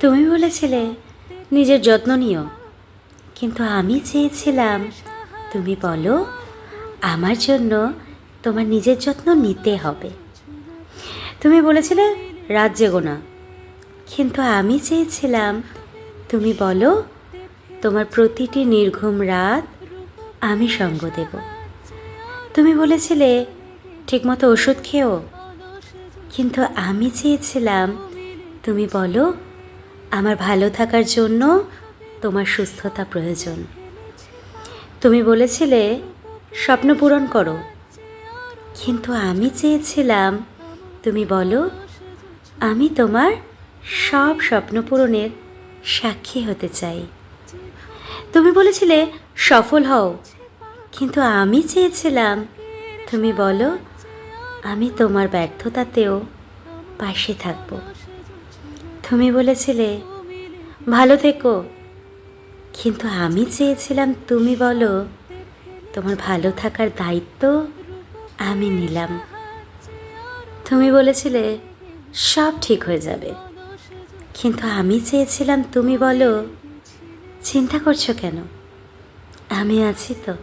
তুমি বলেছিলে নিজের যত্ন নিও, কিন্তু আমি চেয়েছিলাম তুমি বলো আমার জন্য তোমার নিজের যত্ন নিতে হবে। তুমি বলেছিলে রাত জেগো না, কিন্তু আমি চেয়েছিলাম তুমি বলো তোমার প্রতিটি নির্ঘুম রাত আমি সঙ্গ দেব। তুমি বলেছিলে ঠিকমতো ওষুধ খেও, কিন্তু আমি চেয়েছিলাম তুমি বলো আমার ভালো থাকার জন্য তোমার সুস্থতা প্রয়োজন। তুমি বলেছিলে স্বপ্ন পূরণ করো, কিন্তু আমি চেয়েছিলাম তুমি বলো আমি তোমার সব স্বপ্ন পূরণের সাক্ষী হতে চাই। তুমি বলেছিলে সফল হও, কিন্তু আমি চেয়েছিলাম তুমি বলো আমি তোমার ব্যর্থতাতেও পাশে থাকব। তুমি বলেছিলে ভালো থেকো, কিন্তু আমি চেয়েছিলাম তুমি বলো তোমার ভালো থাকার দায়িত্ব আমি নিলাম। তুমি বলেছিলে সব ঠিক হয়ে যাবে, কিন্তু আমি চেয়েছিলাম তুমি বলো চিন্তা করছো কেন, আমি আছি তো।